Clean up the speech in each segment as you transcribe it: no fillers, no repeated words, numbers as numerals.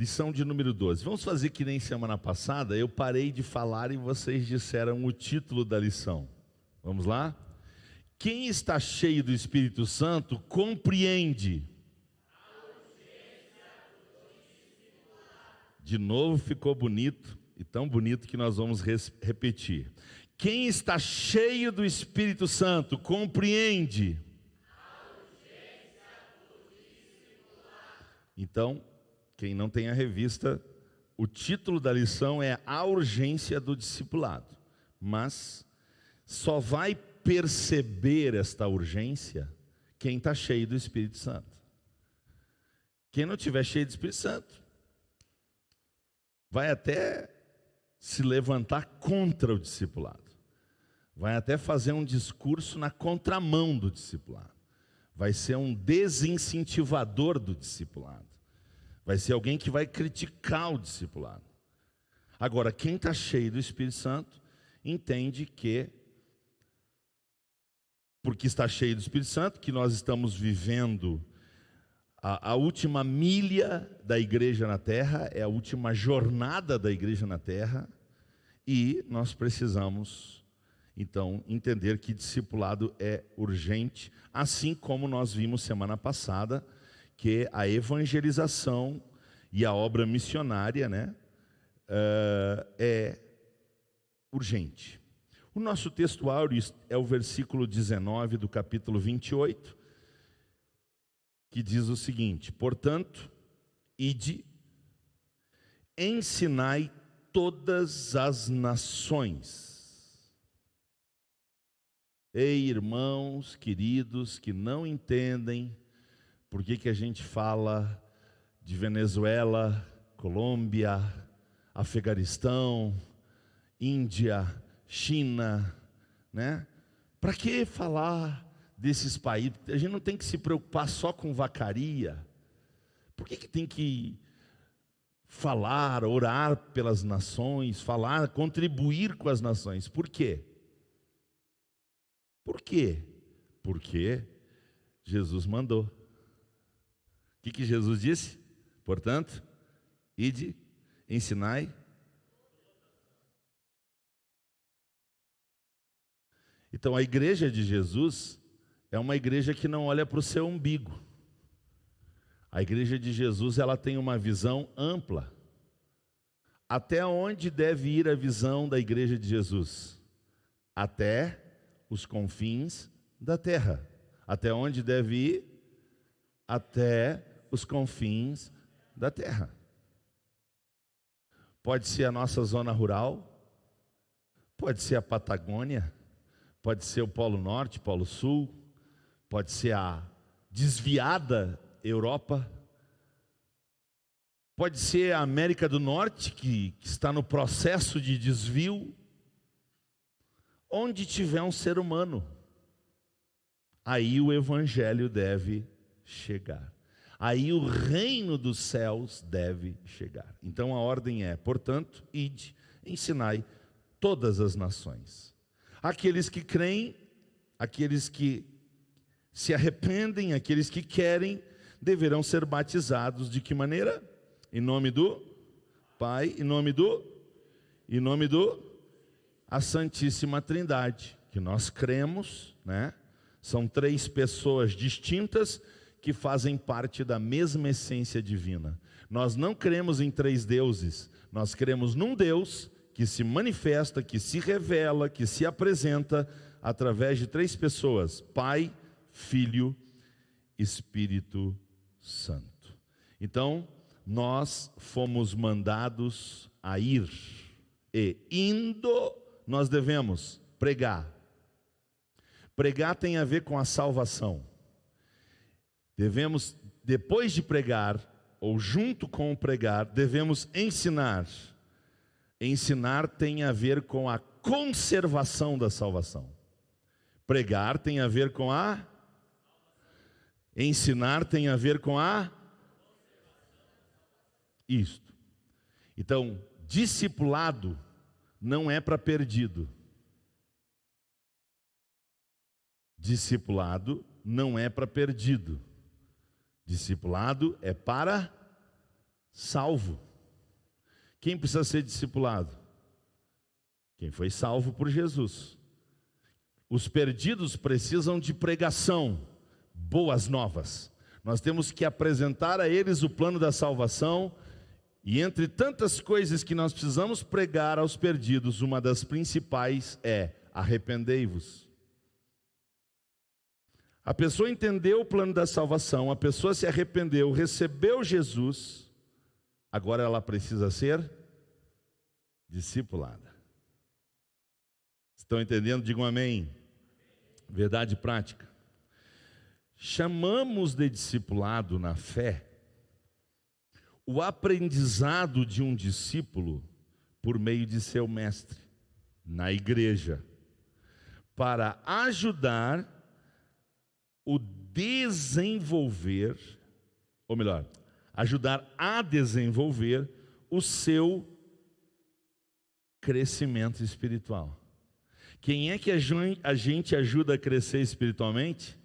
Lição de número 12. Vamos fazer que nem semana passada, eu parei de falar e vocês disseram o título da lição. Vamos lá? Quem está cheio do Espírito Santo compreende. De novo ficou bonito, e tão bonito que nós vamos repetir. Quem está cheio do Espírito Santo compreende. Então, quem não tem a revista, o título da lição é A Urgência do Discipulado. Mas só vai perceber esta urgência quem está cheio do Espírito Santo. Quem não estiver cheio do Espírito Santo vai até se levantar contra o discipulado. Vai até fazer um discurso na contramão do discipulado. Vai ser um desincentivador do discipulado. Vai ser alguém que vai criticar o discipulado. Agora, quem está cheio do Espírito Santo, entende que, porque está cheio do Espírito Santo, que nós estamos vivendo a última milha da igreja na terra, é a última jornada da igreja na terra, e nós precisamos, então, entender que discipulado é urgente, assim como nós vimos semana passada, que a evangelização e a obra missionária, é urgente. O nosso texto áureo é o versículo 19 do capítulo 28, que diz o seguinte: portanto, ide, ensinai todas as nações. Ei, irmãos queridos que não entendem por que a gente fala de Venezuela, Colômbia, Afeganistão, Índia, China, Para que falar desses países? A gente não tem que se preocupar só com vacaria. Por que tem que falar, orar pelas nações, falar, contribuir com as nações? Por quê? Por quê? Porque Jesus mandou. O que Jesus disse? Portanto, ide, ensinai. Então, a igreja de Jesus é uma igreja que não olha para o seu umbigo. A igreja de Jesus, ela tem uma visão ampla. Até onde deve ir a visão da igreja de Jesus? Até os confins da terra. Até onde deve ir? Até os confins da terra. Pode ser a nossa zona rural, pode ser a Patagônia, pode ser o Polo Norte, Polo Sul, pode ser a desviada Europa, pode ser a América do Norte, que está no processo de desvio. Onde tiver um ser humano, aí o evangelho deve chegar. Aí o reino dos céus deve chegar. Então a ordem é, portanto, ide, ensinai todas as nações. Aqueles que creem, aqueles que se arrependem, aqueles que querem, deverão ser batizados. De que maneira? Em nome do Pai, em nome do a Santíssima Trindade, que nós cremos, São três pessoas distintas que fazem parte da mesma essência divina. Nós não cremos em três deuses, nós cremos num Deus que se manifesta, que se revela, que se apresenta através de três pessoas: Pai, Filho, Espírito Santo. Então, nós fomos mandados a ir, e indo, nós devemos pregar. Pregar tem a ver com a salvação. Devemos, depois de pregar, ou junto com o pregar, devemos ensinar. Ensinar tem a ver com a conservação da salvação. Pregar tem a ver com a... Ensinar tem a ver com a... Isto. Então, discipulado não é para perdido. Discipulado não é para perdido. Discipulado é para salvo. Quem precisa ser discipulado? Quem foi salvo por Jesus. Os perdidos precisam de pregação, boas novas. Nós temos que apresentar a eles o plano da salvação, e entre tantas coisas que nós precisamos pregar aos perdidos, uma das principais é: arrependei-vos. A pessoa entendeu o plano da salvação, a pessoa se arrependeu, recebeu Jesus, agora ela precisa ser discipulada. Estão entendendo? Digam amém. Verdade prática. Chamamos de discipulado na fé o aprendizado de um discípulo por meio de seu mestre, na igreja, para ajudar o desenvolver, ou melhor, ajudar a desenvolver o seu crescimento espiritual. Quem é que a gente ajuda a crescer espiritualmente?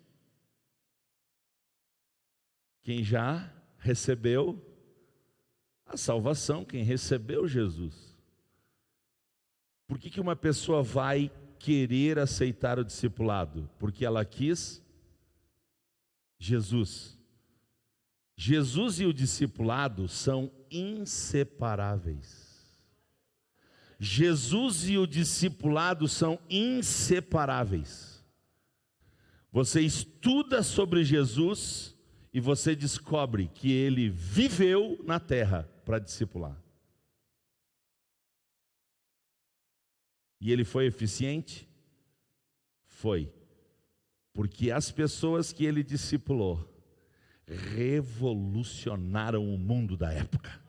Quem já recebeu a salvação, quem recebeu Jesus. Por que uma pessoa vai querer aceitar o discipulado? Porque ela quis Jesus. Jesus e o discipulado são inseparáveis. Jesus e o discipulado são inseparáveis. Você estuda sobre Jesus e você descobre que ele viveu na terra para discipular. E ele foi eficiente? Foi. Porque as pessoas que ele discipulou revolucionaram o mundo da época.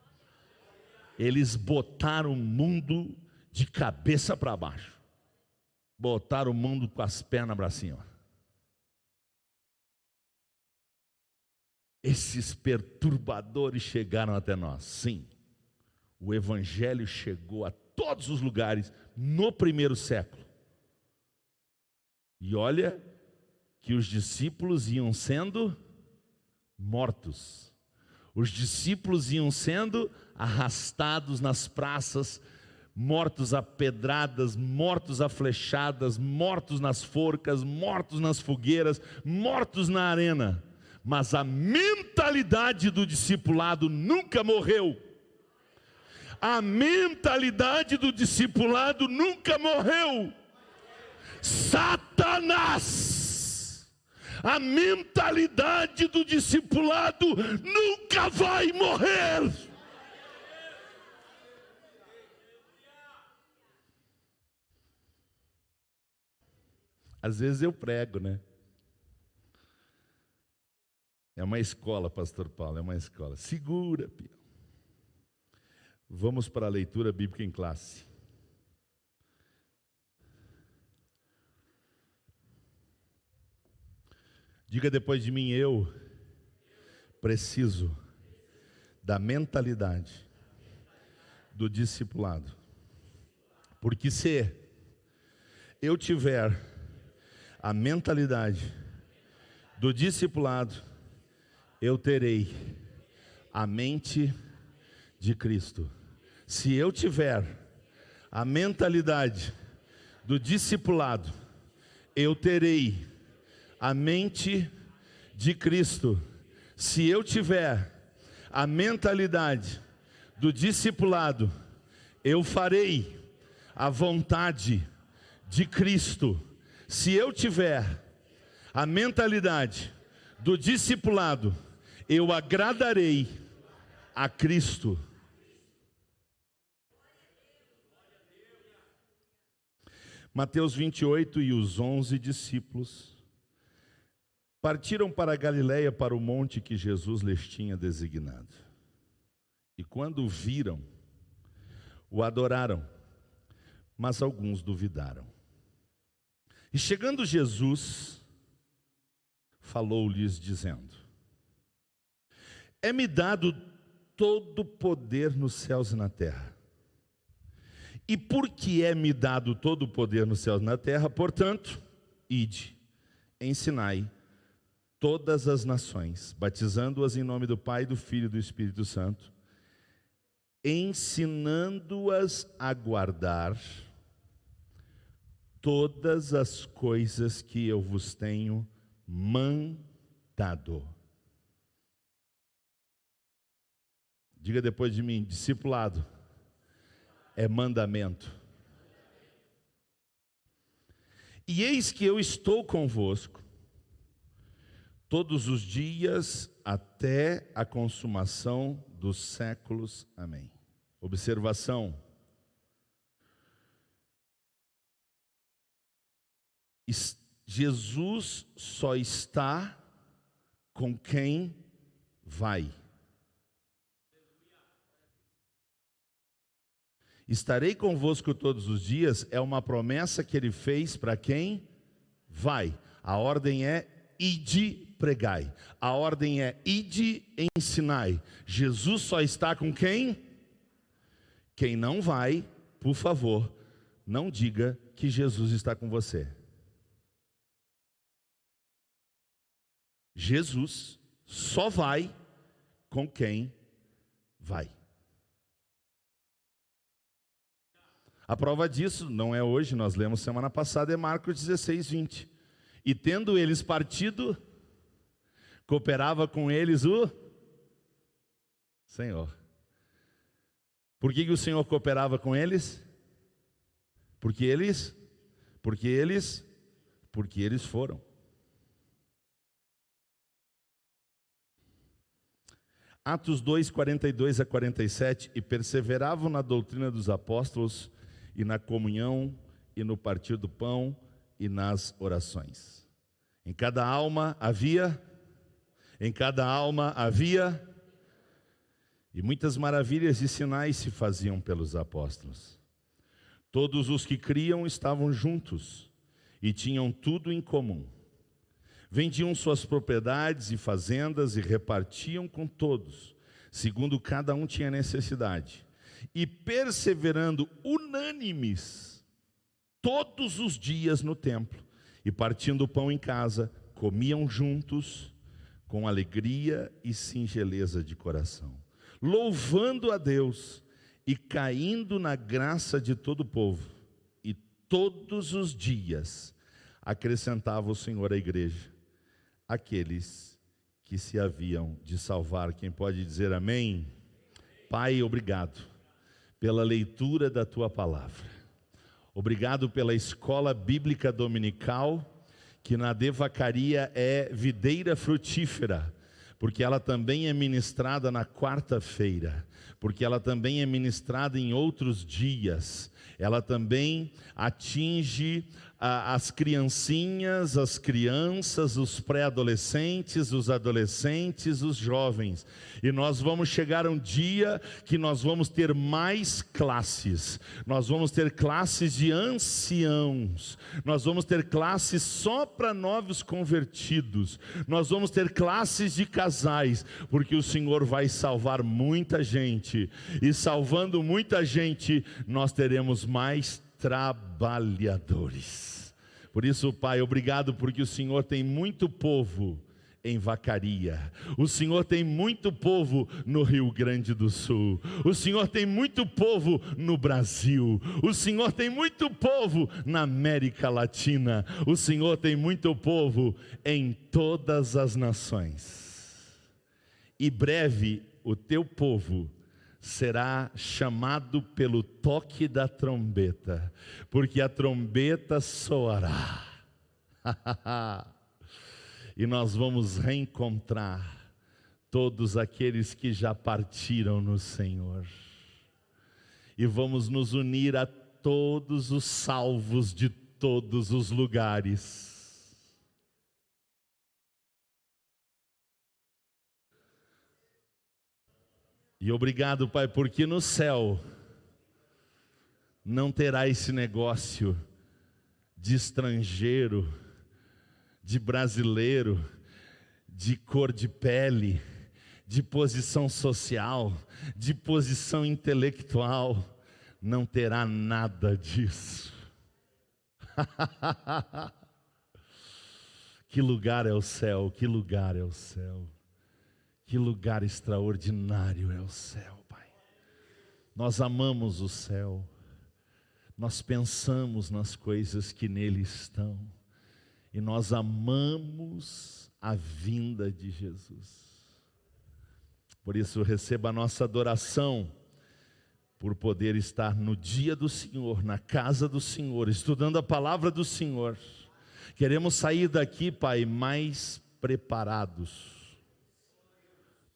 Eles botaram o mundo de cabeça para baixo. Botaram o mundo com as pernas para cima. Esses perturbadores chegaram até nós. Sim, o evangelho chegou a todos os lugares no primeiro século. E olha que os discípulos iam sendo mortos. Os discípulos iam sendo arrastados nas praças, mortos a pedradas, mortos a flechadas, mortos nas forcas, mortos nas fogueiras, mortos na arena. Mas a mentalidade do discipulado nunca morreu. A mentalidade do discipulado nunca morreu. Satanás, a mentalidade do discipulado nunca vai morrer. Às vezes eu prego, né? É uma escola, pastor Paulo, é uma escola. Segura, Pio. Vamos para a leitura bíblica em classe. Diga depois de mim: eu preciso da mentalidade do discipulado. Porque se eu tiver a mentalidade do discipulado, eu terei a mente de Cristo. Se eu tiver a mentalidade do discipulado, eu terei a mente de Cristo. Se eu tiver a mentalidade do discipulado, eu farei a vontade de Cristo. Se eu tiver a mentalidade do discipulado, eu agradarei a Cristo. Mateus 28, e os 11 discípulos partiram para a Galiléia, para o monte que Jesus lhes tinha designado. E quando o viram, o adoraram, mas alguns duvidaram. E chegando Jesus, falou-lhes dizendo: é-me dado todo poder nos céus e na terra. E porque é-me dado todo o poder nos céus e na terra, portanto, ide, ensinai todas as nações, batizando-as em nome do Pai, do Filho e do Espírito Santo, ensinando-as a guardar todas as coisas que eu vos tenho mandado. Diga depois de mim: discipulado é mandamento. E eis que eu estou convosco todos os dias até a consumação dos séculos. Amém. Observação: Jesus só está com quem vai. Estarei convosco todos os dias é uma promessa que ele fez para quem vai. A ordem é: ide, pregai. A ordem é: ide, ensinai. Jesus só está com quem? Quem não vai, por favor, não diga que Jesus está com você. Jesus só vai com quem vai. A prova disso não é hoje, nós lemos semana passada, é Marcos 16, 20. E tendo eles partido, cooperava com eles o Senhor. Por que o Senhor cooperava com eles? Porque eles foram. Atos 2, 42 a 47, e perseveravam na doutrina dos apóstolos, e na comunhão, e no partir do pão, e nas orações. Em cada alma havia, e muitas maravilhas e sinais se faziam pelos apóstolos. Todos os que criam estavam juntos, e tinham tudo em comum. Vendiam suas propriedades e fazendas, e repartiam com todos, segundo cada um tinha necessidade. E perseverando unânimes todos os dias no templo, e partindo o pão em casa, comiam juntos com alegria e singeleza de coração, louvando a Deus e caindo na graça de todo o povo. E todos os dias acrescentava o Senhor à igreja aqueles que se haviam de salvar. Quem pode dizer amém? Pai, obrigado pela leitura da Tua Palavra. Obrigado pela escola bíblica dominical, que na Devacaria é videira frutífera, porque ela também é ministrada na quarta-feira, porque ela também é ministrada em outros dias, ela também atinge as criancinhas, as crianças, os pré-adolescentes, os adolescentes, os jovens. E nós vamos chegar a um dia que nós vamos ter mais classes. Nós vamos ter classes de anciãos. Nós vamos ter classes só para novos convertidos. Nós vamos ter classes de casais, porque o Senhor vai salvar muita gente. E salvando muita gente, nós teremos mais trabalhadores. Por isso, Pai, obrigado porque o Senhor tem muito povo em Vacaria, o Senhor tem muito povo no Rio Grande do Sul, o Senhor tem muito povo no Brasil, o Senhor tem muito povo na América Latina, o Senhor tem muito povo em todas as nações. E breve o teu povo será chamado pelo toque da trombeta, porque a trombeta soará. E nós vamos reencontrar todos aqueles que já partiram no Senhor. E vamos nos unir a todos os salvos de todos os lugares. E obrigado, Pai, porque no céu não terá esse negócio de estrangeiro, de brasileiro, de cor de pele, de posição social, de posição intelectual. Não terá nada disso. Que lugar é o céu, que lugar é o céu. Que lugar extraordinário é o céu, Pai. Nós amamos o céu, nós pensamos nas coisas que nele estão, e nós amamos a vinda de Jesus. Por isso, receba a nossa adoração, por poder estar no dia do Senhor, na casa do Senhor, estudando a palavra do Senhor. Queremos sair daqui, Pai, mais preparados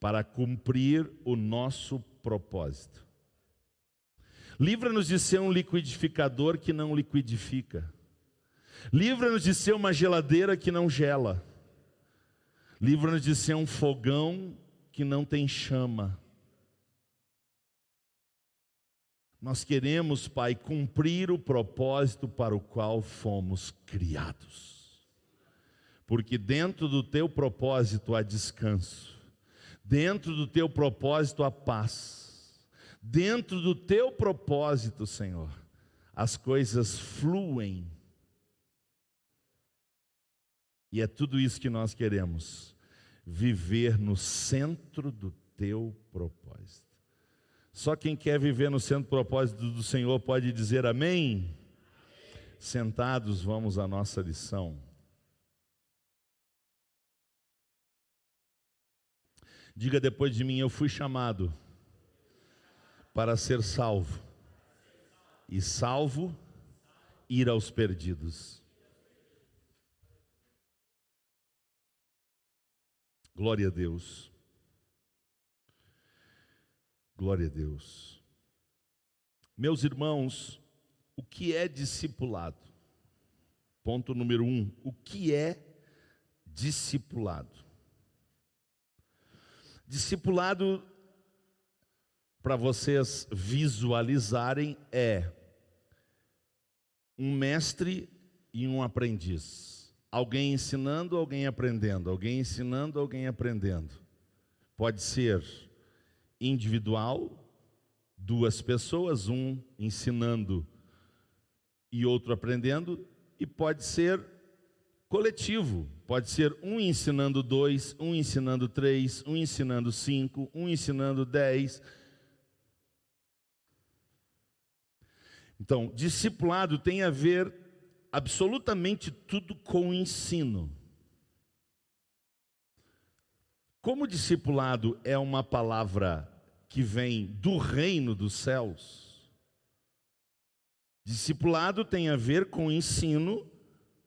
para cumprir o nosso propósito. Livra-nos de ser um liquidificador que não liquidifica. Livra-nos de ser uma geladeira que não gela. Livra-nos de ser um fogão que não tem chama. Nós queremos, Pai, cumprir o propósito para o qual fomos criados. Porque dentro do teu propósito há descanso. Dentro do teu propósito há paz. Dentro do teu propósito, Senhor, as coisas fluem. E é tudo isso que nós queremos. Viver no centro do teu propósito. Só quem quer viver no centro do propósito do Senhor pode dizer amém? Sentados, vamos à nossa lição. Diga depois de mim: eu fui chamado para ser salvo, e salvo ir aos perdidos. Glória a Deus. Glória a Deus. Meus irmãos, o que é discipulado? Ponto número 1, o que é discipulado? Discipulado, para vocês visualizarem, é um mestre e um aprendiz. Alguém ensinando, alguém aprendendo. Alguém ensinando, alguém aprendendo. Pode ser individual, duas pessoas, um ensinando e outro aprendendo, e pode ser coletivo, pode ser um ensinando 2, um ensinando 3, um ensinando 5, um ensinando 10. Então, discipulado tem a ver absolutamente tudo com o ensino. Como discipulado é uma palavra que vem do reino dos céus, discipulado tem a ver com o ensino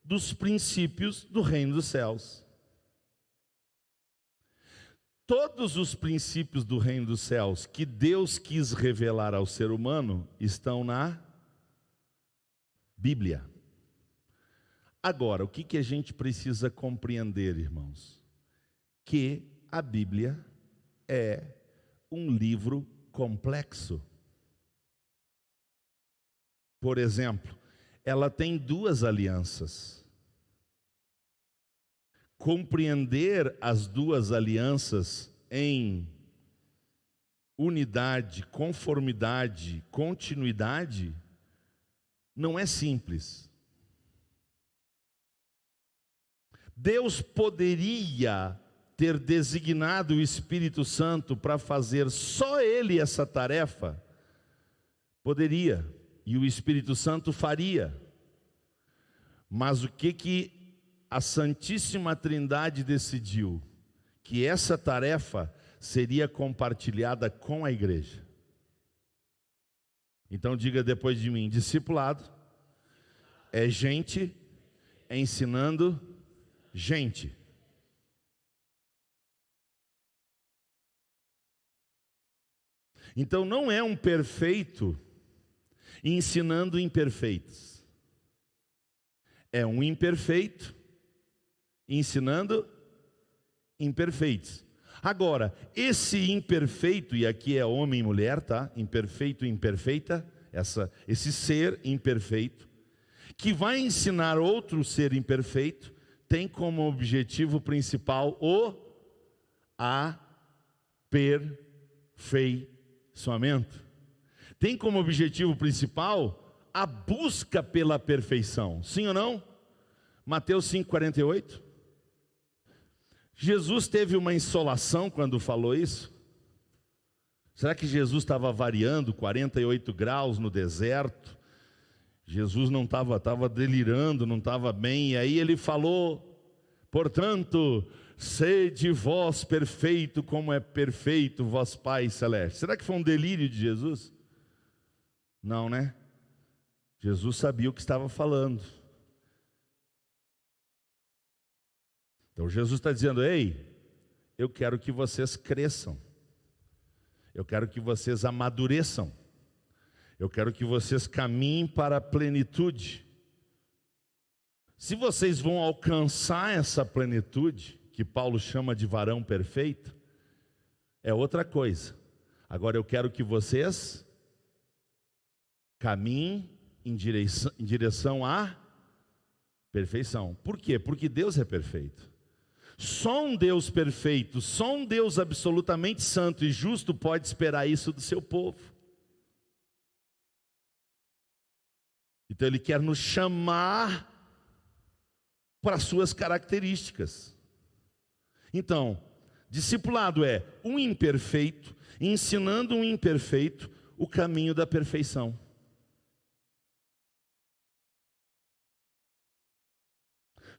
dos princípios do reino dos céus. Todos os princípios do reino dos céus que Deus quis revelar ao ser humano estão na Bíblia. Agora, o que a gente precisa compreender, irmãos? Que a Bíblia é um livro complexo. Por exemplo, ela tem duas alianças. Compreender as duas alianças em unidade, conformidade, continuidade, não é simples. Deus poderia ter designado o Espírito Santo para fazer só Ele essa tarefa? Poderia, e o Espírito Santo faria. Mas o que a Santíssima Trindade decidiu? Que essa tarefa seria compartilhada com a igreja. Então diga depois de mim: discipulado é gente ensinando gente. Então não é um perfeito ensinando imperfeitos. É um imperfeito ensinando imperfeitos. Agora, esse imperfeito, e aqui é homem e mulher, tá? Imperfeito e imperfeita, esse ser imperfeito, que vai ensinar outro ser imperfeito, tem como objetivo principal o aperfeiçoamento. Tem como objetivo principal a busca pela perfeição. Sim ou não? Mateus 5,48. Jesus teve uma insolação quando falou isso? Será que Jesus estava variando 48 graus no deserto? Jesus não estava delirando, não estava bem, e aí ele falou: portanto, sede vós perfeito como é perfeito vosso Pai Celeste. Será que foi um delírio de Jesus? Não, né? Jesus sabia o que estava falando. Então Jesus está dizendo: ei, eu quero que vocês cresçam, eu quero que vocês amadureçam, eu quero que vocês caminhem para a plenitude. Se vocês vão alcançar essa plenitude, que Paulo chama de varão perfeito, é outra coisa. Agora eu quero que vocês caminhem em direção à perfeição. Por quê? Porque Deus é perfeito. Só um Deus perfeito, só um Deus absolutamente santo e justo pode esperar isso do seu povo. Então Ele quer nos chamar para as suas características. Então, discipulado é um imperfeito ensinando um imperfeito o caminho da perfeição.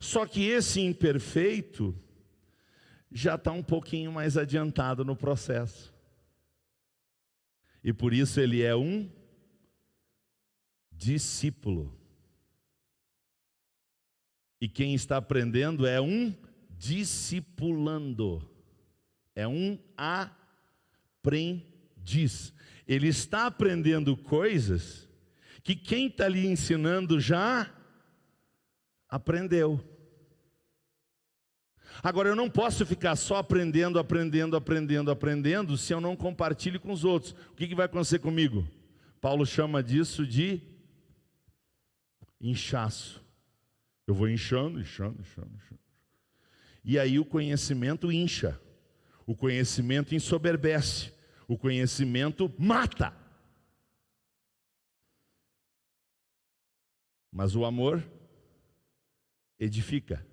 Só que esse imperfeito já está um pouquinho mais adiantado no processo. E por isso ele é um discípulo. E quem está aprendendo é um discipulando. É um aprendiz. Ele está aprendendo coisas que quem está lhe ensinando já aprendeu. Agora eu não posso ficar só aprendendo se eu não compartilho com os outros. O que vai acontecer comigo? Paulo chama disso de inchaço. Eu vou inchando. E aí o conhecimento incha. O conhecimento ensoberbece. O conhecimento mata. Mas o amor edifica.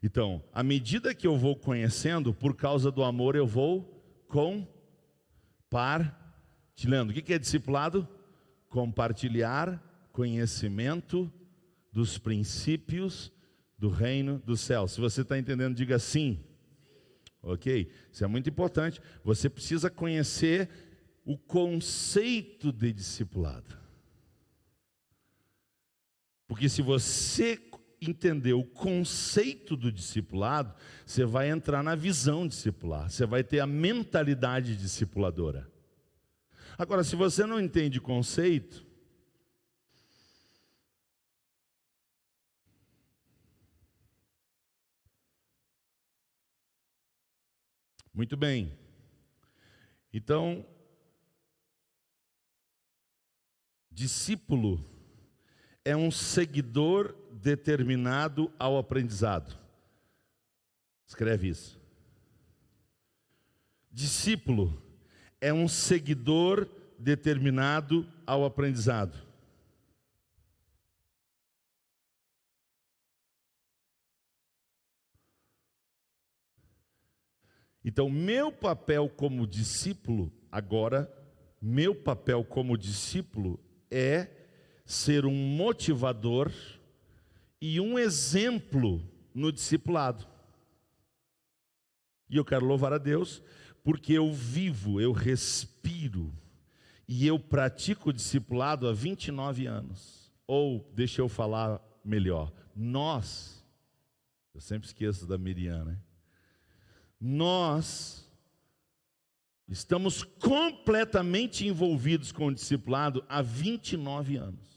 Então, à medida que eu vou conhecendo, por causa do amor eu vou compartilhando. O que é discipulado? Compartilhar conhecimento dos princípios do reino dos céus. Se você está entendendo, diga sim. Ok? Isso é muito importante. Você precisa conhecer o conceito de discipulado. Porque se você entender o conceito do discipulado, você vai entrar na visão discipular, você vai ter a mentalidade discipuladora. Agora, se você não entende conceito, muito bem. Então, discípulo é um seguidor determinado ao aprendizado. Escreve isso. Discípulo é um seguidor determinado ao aprendizado. Então, meu papel como discípulo, é ser um motivador e um exemplo no discipulado. E eu quero louvar a Deus, porque eu vivo, eu respiro e eu pratico o discipulado há 29 anos. Ou, deixa eu falar melhor, eu sempre esqueço da Miriam, né? Nós estamos completamente envolvidos com o discipulado há 29 anos.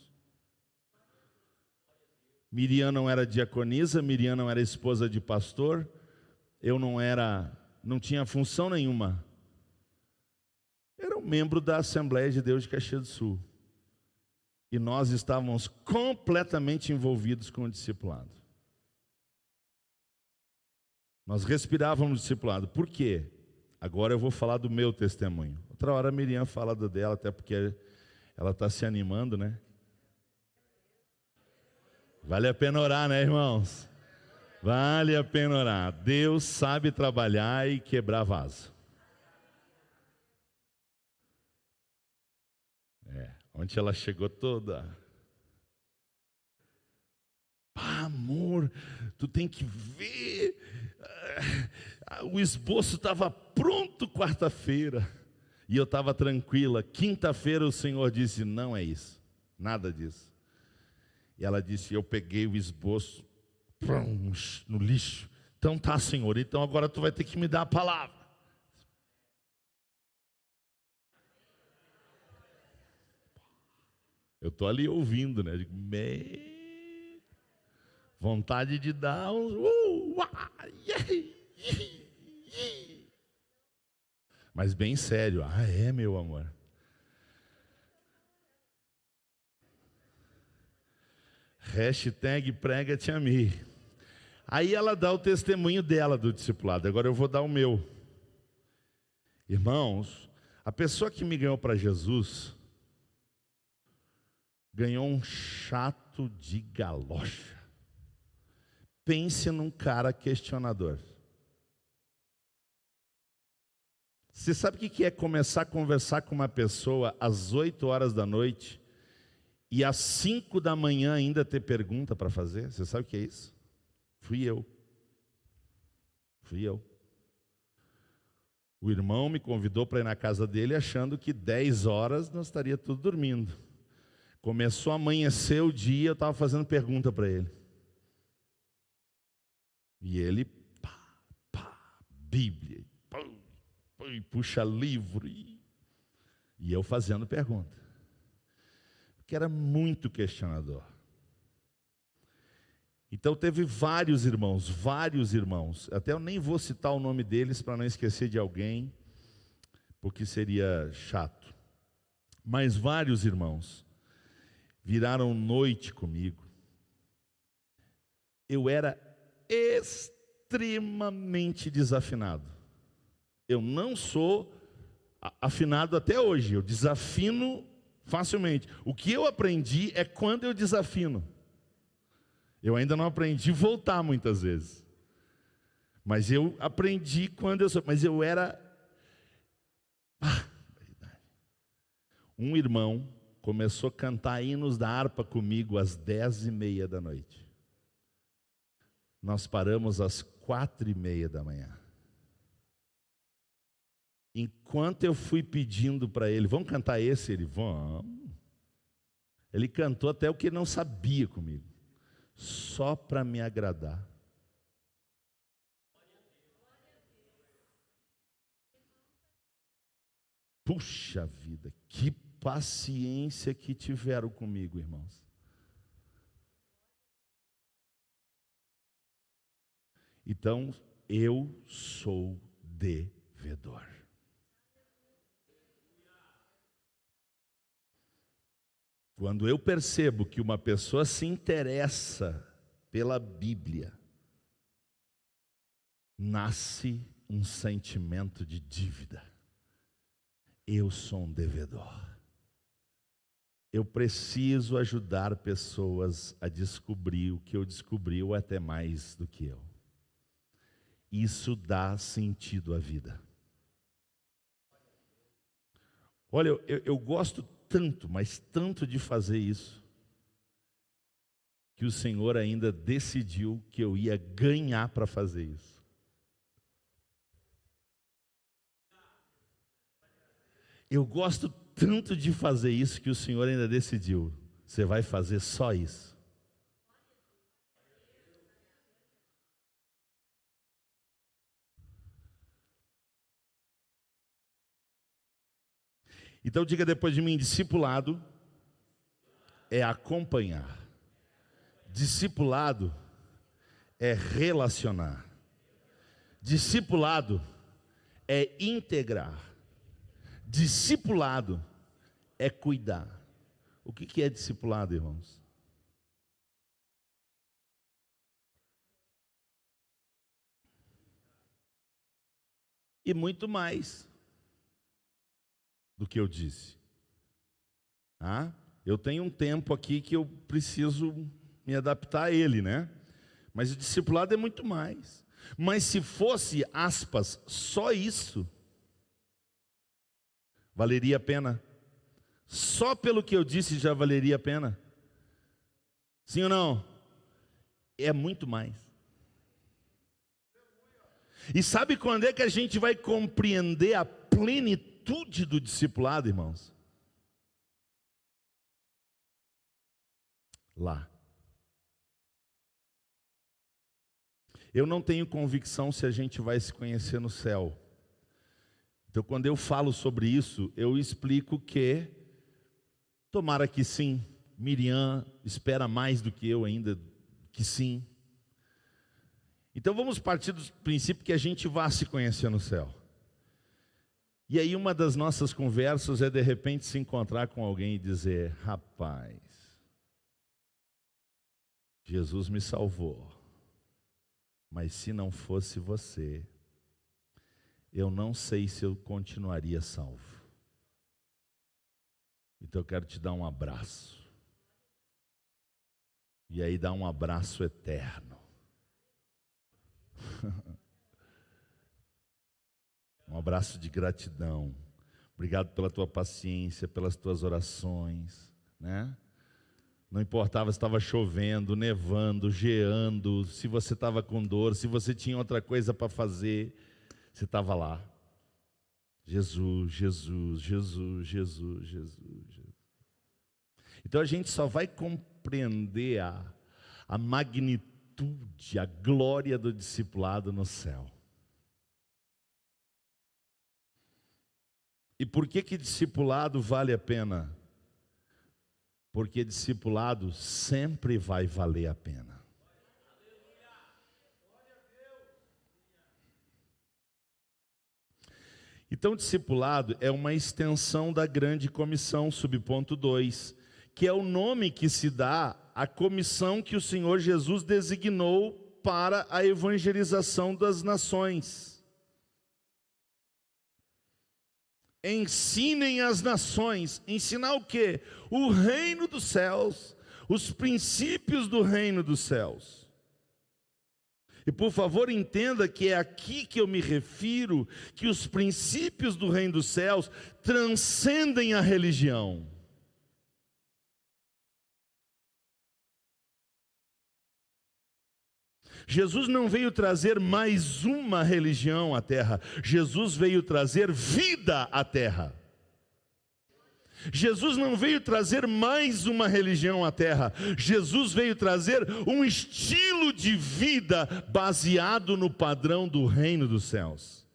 Miriam não era diaconisa, Miriam não era esposa de pastor, eu não tinha função nenhuma. Era um membro da Assembleia de Deus de Caxias do Sul. E nós estávamos completamente envolvidos com o discipulado. Nós respirávamos o discipulado. Por quê? Agora eu vou falar do meu testemunho. Outra hora a Miriam fala do dela, até porque ela está se animando, né? Vale a pena orar, né, irmãos? Vale a pena orar. Deus sabe trabalhar e quebrar vaso. Onde ela chegou toda. Amor, tu tem que ver. O esboço estava pronto quarta-feira. E eu estava tranquila. Quinta-feira o Senhor disse, não é isso. Nada disso. E ela disse, eu peguei o esboço no lixo. Então tá, Senhor, então agora tu vai ter que me dar a palavra. Eu estou ali ouvindo, né? Digo, vontade de dar uns... Mas bem sério. Ah, é, meu amor. Hashtag prega-te a mim. Aí ela dá o testemunho dela do discipulado. Agora eu vou dar o meu. Irmãos, a pessoa que me ganhou para Jesus ganhou um chato de galocha. Pense num cara questionador. Você sabe o que é começar a conversar com uma pessoa às 8 horas da noite e às 5 da manhã ainda ter pergunta para fazer? Você sabe o que é isso? Fui eu. O irmão me convidou para ir na casa dele achando que 10 horas nós estaria tudo dormindo. Começou a amanhecer o dia, eu estava fazendo pergunta para ele. E ele, Bíblia, puxa livro, e eu fazendo pergunta. Porque era muito questionador. Então teve vários irmãos, até eu nem vou citar o nome deles para não esquecer de alguém, porque seria chato. Mas vários irmãos viraram noite comigo. Eu era extremamente desafinado. Eu não sou afinado até hoje, eu desafino facilmente. O que eu aprendi é quando eu desafino. Eu ainda não aprendi a voltar muitas vezes. Mas eu aprendi quando eu sou. Mas eu era... Um irmão começou a cantar hinos da harpa comigo às 10h30 da noite. Nós paramos às 4h30 da manhã. Enquanto eu fui pedindo para ele, vamos cantar esse? Ele, vamos. Ele cantou até o que ele não sabia comigo. Só para me agradar. Puxa vida, que paciência que tiveram comigo, irmãos. Então, eu sou devedor. Quando eu percebo que uma pessoa se interessa pela Bíblia, nasce um sentimento de dívida. Eu sou um devedor. Eu preciso ajudar pessoas a descobrir o que eu descobri ou até mais do que eu. Isso dá sentido à vida. Olha, eu gosto tanto, mas tanto de fazer isso, que o Senhor ainda decidiu que eu ia ganhar para fazer isso. Eu gosto tanto de fazer isso, que o Senhor ainda decidiu, você vai fazer só isso. Então diga depois de mim, discipulado é acompanhar. Discipulado é relacionar. Discipulado é integrar. Discipulado é cuidar. O que é discipulado, irmãos? E muito mais do que eu disse. Eu tenho um tempo aqui que eu preciso me adaptar a ele, né? Mas o discipulado é muito mais. Mas se fosse, aspas, só isso, valeria a pena? Só pelo que eu disse já valeria a pena? Sim ou não? É muito mais. E sabe quando é que a gente vai compreender a plenitude do discipulado, irmãos? Lá. Eu não tenho convicção se a gente vai se conhecer no céu. Então, quando eu falo sobre isso, eu explico que, tomara que sim, Miriam espera mais do que eu ainda, que sim. Então, vamos partir do princípio que a gente vá se conhecer no céu. E aí, uma das nossas conversas é, de repente, se encontrar com alguém e dizer: rapaz, Jesus me salvou, mas se não fosse você, eu não sei se eu continuaria salvo. Então eu quero te dar um abraço. E aí dar um abraço eterno. Um abraço de gratidão. Obrigado pela tua paciência, pelas tuas orações, né? Não importava se estava chovendo, nevando, geando, se você estava com dor, se você tinha outra coisa para fazer, você estava lá. Jesus, Jesus, Jesus, Jesus, Jesus, Jesus. Então a gente só vai compreender a magnitude, a glória do discipulado no céu. E por que discipulado vale a pena? Porque discipulado sempre vai valer a pena. Então, discipulado é uma extensão da grande comissão, subponto 2, que é o nome que se dá à comissão que o Senhor Jesus designou para a evangelização das nações. Ensinem as nações. Ensinar o quê? O reino dos céus, os princípios do reino dos céus. E por favor entenda que é aqui que eu me refiro, que os princípios do reino dos céus transcendem a religião. Jesus não veio trazer mais uma religião à terra, Jesus veio trazer vida à terra. Jesus não veio trazer mais uma religião à terra, Jesus veio trazer um estilo de vida baseado no padrão do reino dos céus.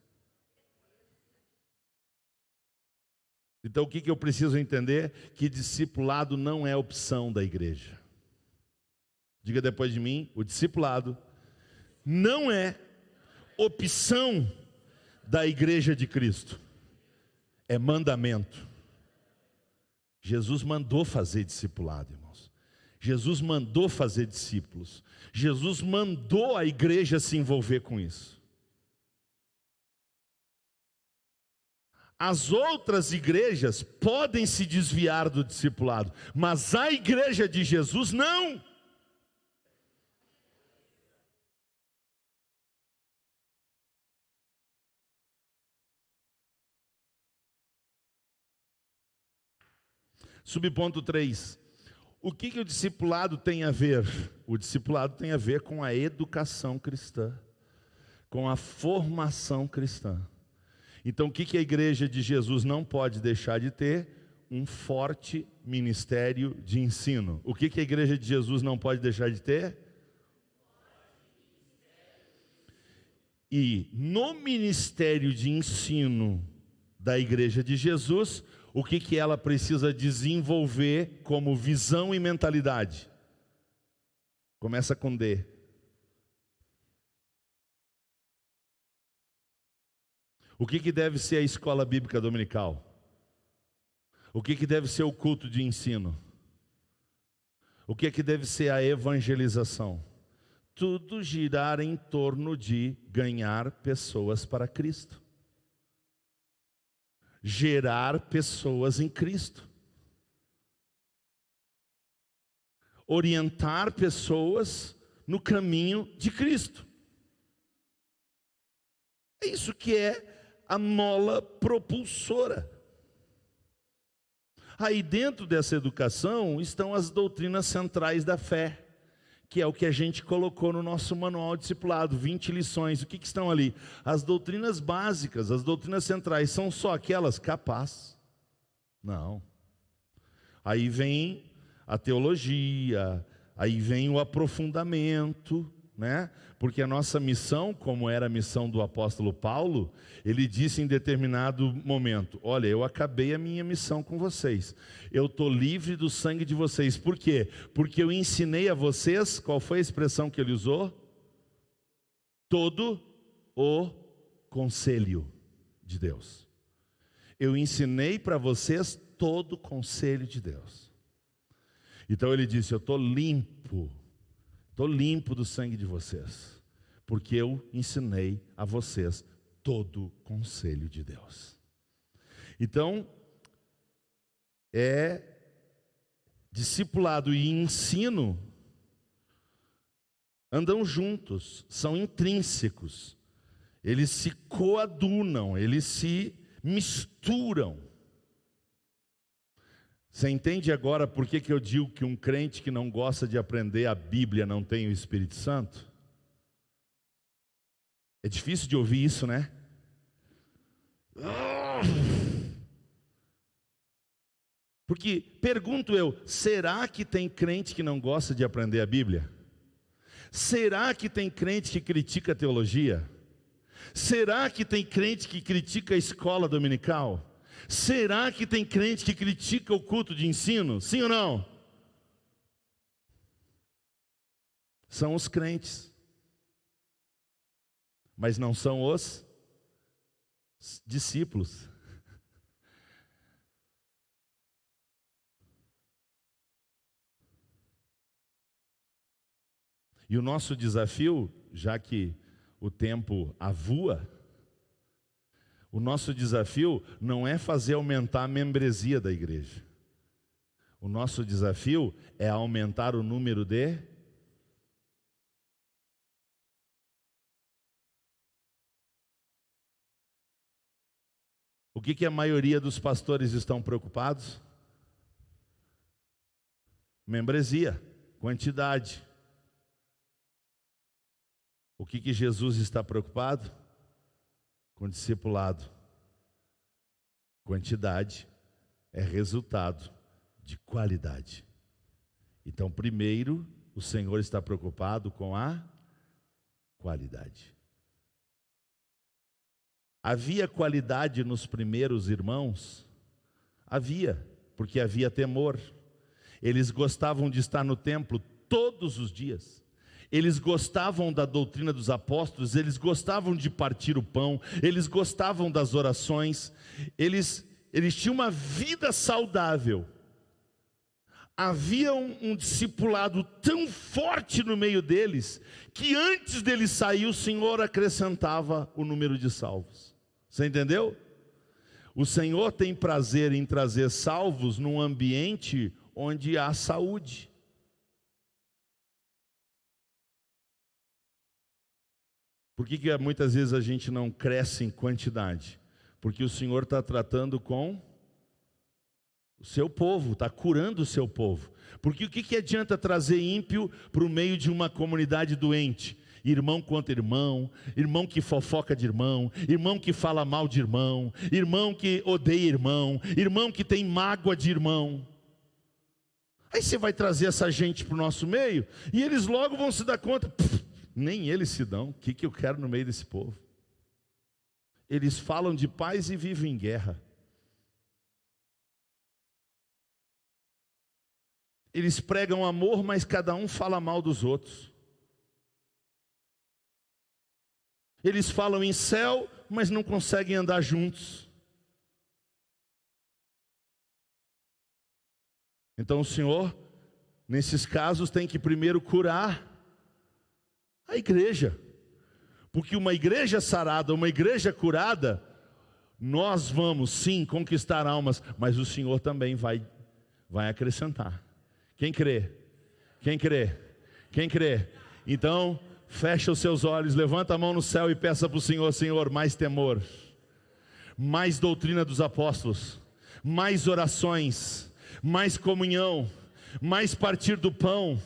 Então o que eu preciso entender? Que discipulado não é opção da igreja. Diga depois de mim: o discipulado não é opção da igreja de Cristo, é mandamento. Jesus mandou fazer discipulado, irmãos. Jesus mandou fazer discípulos. Jesus mandou a igreja se envolver com isso. As outras igrejas podem se desviar do discipulado, mas a igreja de Jesus não. Subponto 3. O que o discipulado tem a ver? O discipulado tem a ver com a educação cristã, com a formação cristã. Então o que a igreja de Jesus não pode deixar de ter? Um forte ministério de ensino. O que a igreja de Jesus não pode deixar de ter? E no ministério de ensino da igreja de Jesus, o que ela precisa desenvolver como visão e mentalidade? Começa com D. O que deve ser a escola bíblica dominical? O que deve ser o culto de ensino? O que deve ser a evangelização? Tudo girar em torno de ganhar pessoas para Cristo. Gerar pessoas em Cristo. Orientar pessoas no caminho de Cristo. É isso que é a mola propulsora. Aí dentro dessa educação estão as doutrinas centrais da fé, que é o que a gente colocou no nosso manual discipulado, 20 lições. O que estão ali? As doutrinas básicas, as doutrinas centrais, são só aquelas? Capaz. Não. Aí vem a teologia, aí vem o aprofundamento, né? Porque a nossa missão, como era a missão do apóstolo Paulo, ele disse em determinado momento: olha, eu acabei a minha missão com vocês, eu estou livre do sangue de vocês. Por quê? Porque eu ensinei a vocês, qual foi a expressão que ele usou? Todo o conselho de Deus. Eu ensinei para vocês todo o conselho de Deus. Então ele disse: eu estou limpo do sangue de vocês, porque eu ensinei a vocês todo o conselho de Deus. Então, discipulado e ensino andam juntos, são intrínsecos, eles se coadunam, eles se misturam. Você entende agora por que eu digo que um crente que não gosta de aprender a Bíblia não tem o Espírito Santo? É difícil de ouvir isso, né? Porque, pergunto eu, será que tem crente que não gosta de aprender a Bíblia? Será que tem crente que critica a teologia? Será que tem crente que critica a escola dominical? Será que tem crente que critica o culto de ensino? Sim ou não? São os crentes, mas não são os discípulos. E o nosso desafio, já que o tempo avua, o nosso desafio não é fazer aumentar a membresia da igreja. O nosso desafio é aumentar o número de... O que a maioria dos pastores estão preocupados? Membresia, quantidade. O que Jesus está preocupado? Com discipulado. Quantidade é resultado de qualidade. Então, primeiro, o Senhor está preocupado com a qualidade. Havia qualidade nos primeiros irmãos? Havia, porque havia temor. Eles gostavam de estar no templo todos os dias. Eles gostavam da doutrina dos apóstolos, eles gostavam de partir o pão, eles gostavam das orações, eles tinham uma vida saudável. Havia um discipulado tão forte no meio deles, que antes deles sair, o Senhor acrescentava o número de salvos. Você entendeu? O Senhor tem prazer em trazer salvos num ambiente onde há saúde. Por que muitas vezes a gente não cresce em quantidade? Porque o Senhor está tratando com o seu povo, está curando o seu povo. Porque o que adianta trazer ímpio para o meio de uma comunidade doente? Irmão contra irmão, irmão que fofoca de irmão, irmão que fala mal de irmão, irmão que odeia irmão, irmão que tem mágoa de irmão. Aí você vai trazer essa gente para o nosso meio, e eles logo vão se dar conta... Nem eles se dão. O que eu quero no meio desse povo? Eles falam de paz e vivem em guerra. Eles pregam amor, mas cada um fala mal dos outros. Eles falam em céu, mas não conseguem andar juntos. Então o Senhor, nesses casos, tem que primeiro curar a igreja, porque uma igreja sarada, uma igreja curada, nós vamos sim conquistar almas, mas o Senhor também vai acrescentar. Quem crê? Quem crê? Quem crê? Então, fecha os seus olhos, levanta a mão no céu e peça para o Senhor: Senhor, mais temor, mais doutrina dos apóstolos, mais orações, mais comunhão, mais partir do pão.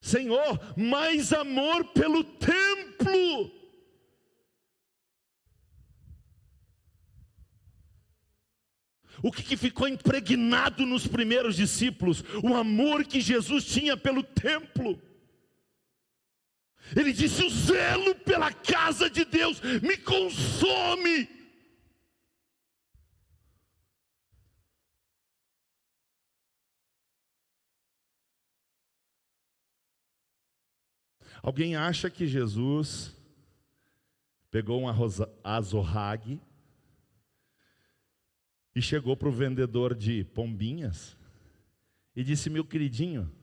Senhor, mais amor pelo templo. O que ficou impregnado nos primeiros discípulos? O amor que Jesus tinha pelo templo. Ele disse: o zelo pela casa de Deus me consome. Alguém acha que Jesus pegou um azorrague e chegou para o vendedor de pombinhas e disse: meu queridinho,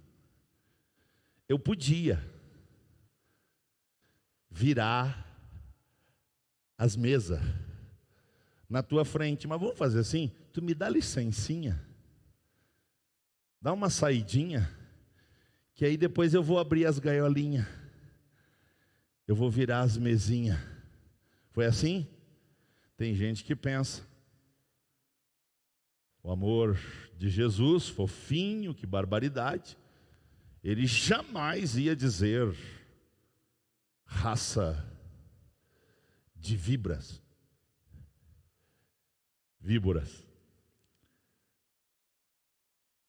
eu podia virar as mesas na tua frente, mas vamos fazer assim, tu me dá licencinha, dá uma saidinha, que aí depois eu vou abrir as gaiolinhas, eu vou virar as mesinhas. Foi assim? Tem gente que pensa. O amor de Jesus, fofinho, que barbaridade. Ele jamais ia dizer: raça de víboras.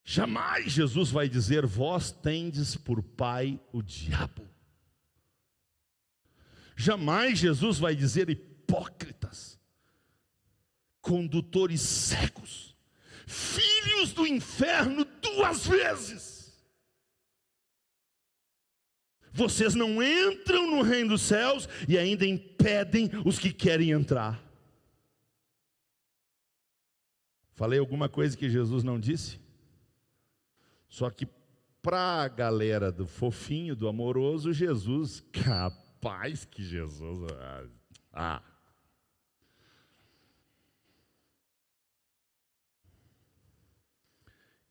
Jamais Jesus vai dizer: vós tendes por pai o diabo. Jamais Jesus vai dizer: hipócritas, condutores cegos, filhos do inferno 2 vezes. Vocês não entram no reino dos céus e ainda impedem os que querem entrar. Falei alguma coisa que Jesus não disse? Só que para a galera do fofinho, do amoroso, Jesus, capaz que Jesus...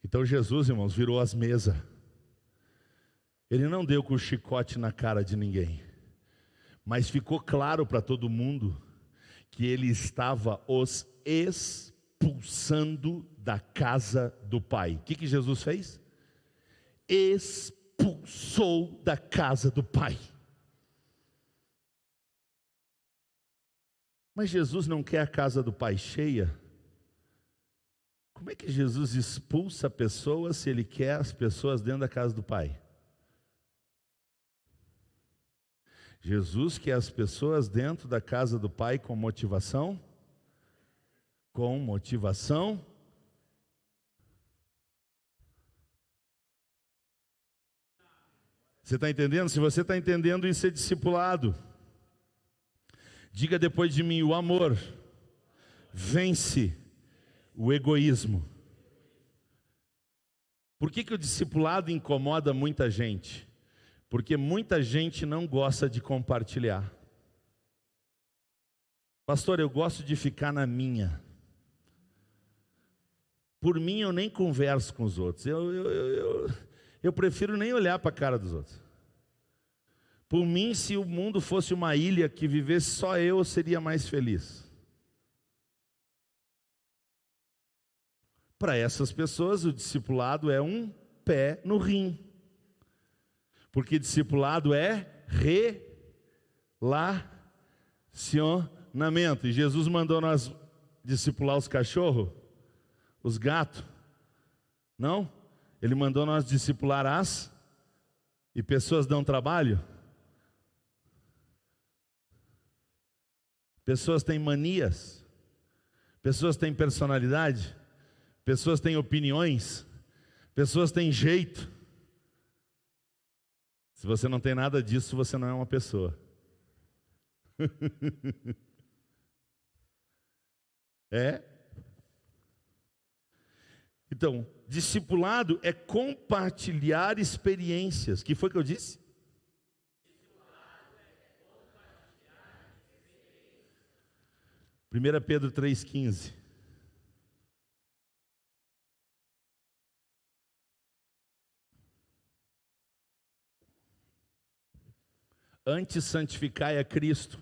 Então Jesus, irmãos, virou as mesas. Ele não deu com o chicote na cara de ninguém, mas ficou claro para todo mundo que ele estava os expulsando da casa do Pai. O que Jesus fez? Expulsou da casa do Pai. Mas Jesus não quer a casa do Pai cheia. Como é que Jesus expulsa pessoas se Ele quer as pessoas dentro da casa do Pai? Jesus quer as pessoas dentro da casa do Pai com motivação? Com motivação. Você está entendendo? Se você está entendendo, isso é discipulado. Diga depois de mim: o amor vence o egoísmo. Por que o discipulado incomoda muita gente? Porque muita gente não gosta de compartilhar. Pastor, eu gosto de ficar na minha. Por mim eu nem converso com os outros. Eu prefiro nem olhar para a cara dos outros. Por mim, se o mundo fosse uma ilha que vivesse só eu seria mais feliz. Para essas pessoas, o discipulado é um pé no rim. Porque discipulado é relacionamento. E Jesus mandou nós discipular os cachorros, os gatos. Não? Ele mandou nós discipular e pessoas dão trabalho. Pessoas têm manias. Pessoas têm personalidade. Pessoas têm opiniões. Pessoas têm jeito. Se você não tem nada disso, você não é uma pessoa. É? Então, discipulado é compartilhar experiências. Que foi que eu disse? 1 Pedro 3,15. Antes santificai a Cristo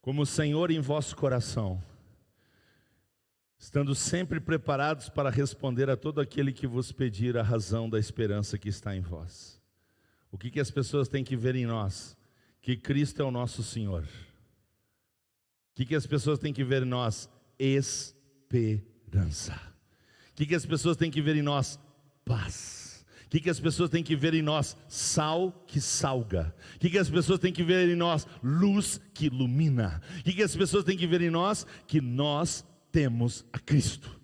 como Senhor em vosso coração, estando sempre preparados para responder a todo aquele que vos pedir a razão da esperança que está em vós. O que as pessoas têm que ver em nós? Que Cristo é o nosso Senhor. O que as pessoas têm que ver em nós? Esperança. O que as pessoas têm que ver em nós? Paz. O que as pessoas têm que ver em nós? Sal que salga. O que as pessoas têm que ver em nós? Luz que ilumina. O que as pessoas têm que ver em nós? Que nós temos a Cristo.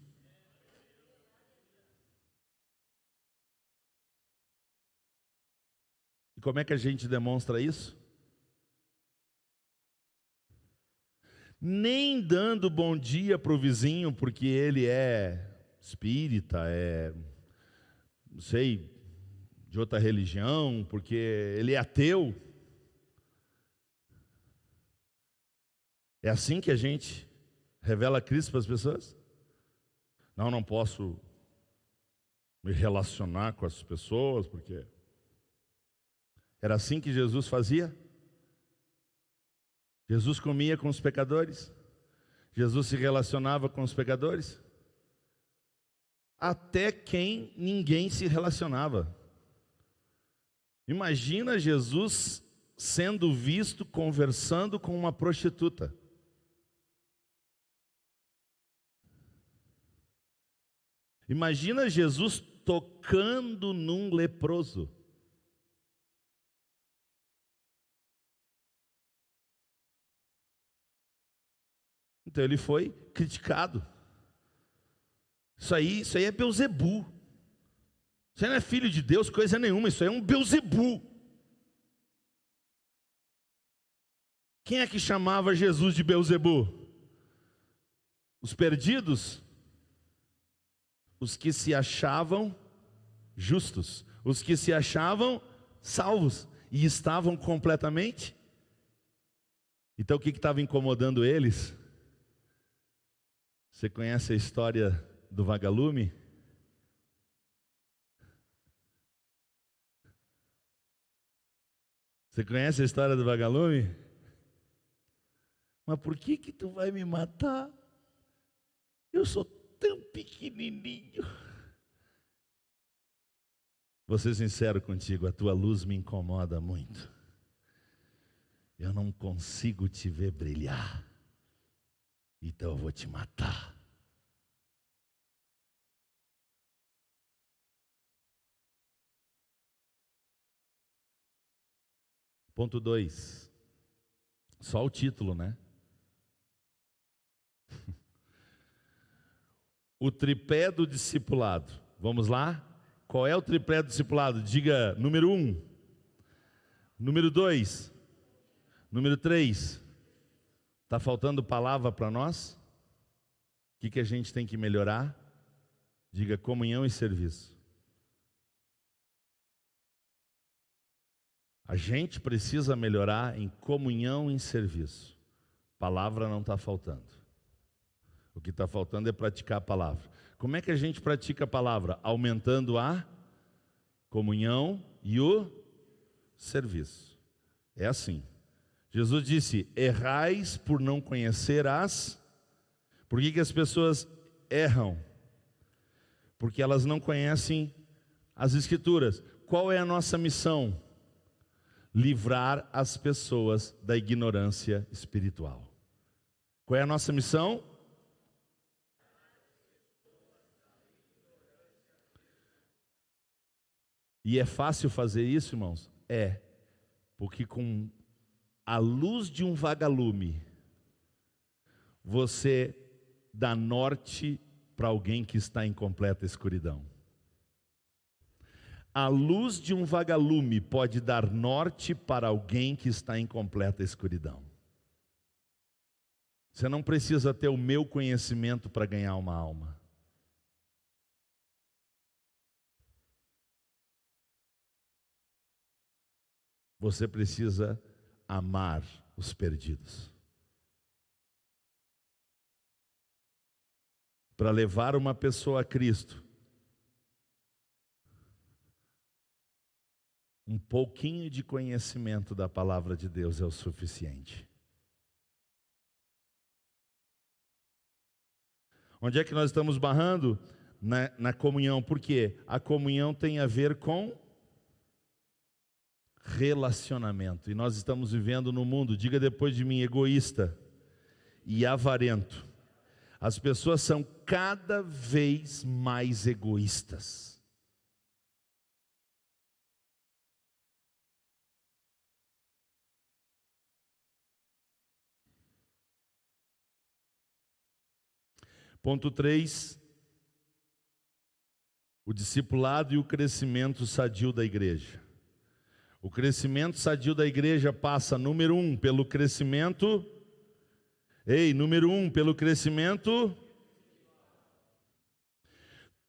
E como é que a gente demonstra isso? Nem dando bom dia para o vizinho, porque ele é espírita, não sei, de outra religião, porque ele é ateu. É assim que a gente revela Cristo para as pessoas? Não posso me relacionar com as pessoas, porque... Era assim que Jesus fazia? Jesus comia com os pecadores? Jesus se relacionava com os pecadores? Até quem ninguém se relacionava. Imagina Jesus sendo visto conversando com uma prostituta. Imagina Jesus tocando num leproso. Então ele foi criticado. Isso aí é Beelzebu. Isso aí não é filho de Deus, coisa nenhuma. Isso aí é um Beelzebu. Quem é que chamava Jesus de Beelzebu? Os perdidos? Os que se achavam justos. Os que se achavam salvos. E estavam completamente. Então o que estava incomodando eles? Você conhece a história do vagalume? Você conhece a história do vagalume? Mas por que tu vai me matar? Eu sou tão pequenininho. Vou ser sincero contigo, a tua luz me incomoda muito. Eu não consigo te ver brilhar. Então eu vou te matar. Ponto 2. Só o título, né? O tripé do discipulado. Vamos lá? Qual é o tripé do discipulado? Diga número 1. Número 2. Número 3. Está faltando palavra para nós? O que a gente tem que melhorar? Diga comunhão e serviço. A gente precisa melhorar em comunhão e em serviço. Palavra não está faltando. O que está faltando é praticar a palavra. Como é que a gente pratica a palavra? Aumentando a comunhão e o serviço. É assim. Jesus disse, errais por não conhecer as... Por que as pessoas erram? Porque elas não conhecem as Escrituras. Qual é a nossa missão? Livrar as pessoas da ignorância espiritual. Qual é a nossa missão? E é fácil fazer isso, irmãos? É, porque com a luz de um vagalume, você dá norte para alguém que está em completa escuridão. A luz de um vagalume pode dar norte para alguém que está em completa escuridão. Você não precisa ter o meu conhecimento para ganhar uma alma. Você precisa amar os perdidos. Para levar uma pessoa a Cristo, Um pouquinho de conhecimento da palavra de Deus é o suficiente. Onde é que nós estamos barrando? Na comunhão. Por quê? A comunhão tem a ver com relacionamento. E nós estamos vivendo num mundo, diga depois de mim, egoísta e avarento. As pessoas são cada vez mais egoístas. Ponto 3, o discipulado e o crescimento sadio da igreja. O crescimento sadio da igreja passa, número 1, pelo crescimento. Número 1, pelo crescimento.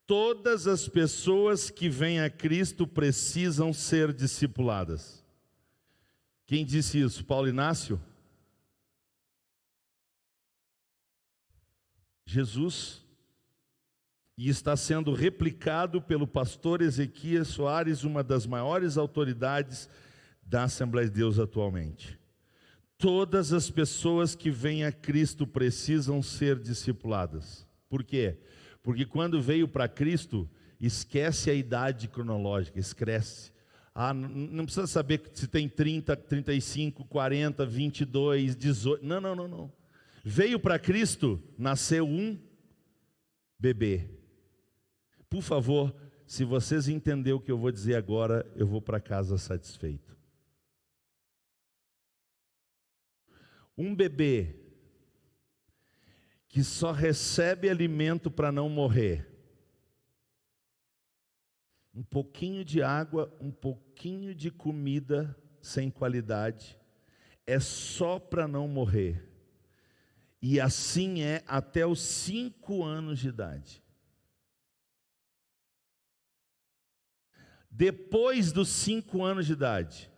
Todas as pessoas que vêm a Cristo precisam ser discipuladas. Quem disse isso? Paulo Inácio? Jesus. E está sendo replicado pelo pastor Ezequias Soares, uma das maiores autoridades da Assembleia de Deus atualmente. Todas as pessoas que vêm a Cristo precisam ser discipuladas. Por quê? Porque quando veio para Cristo, esquece a idade cronológica, esquece. Não precisa saber se tem 30, 35, 40, 22, 18. Não. Veio para Cristo, nasceu um bebê. Por favor, se vocês entenderem o que eu vou dizer agora, eu vou para casa satisfeito. Um bebê que só recebe alimento para não morrer, um pouquinho de água, um pouquinho de comida sem qualidade, é só para não morrer. E assim é até os 5 anos de idade. Depois dos 5 anos de idade,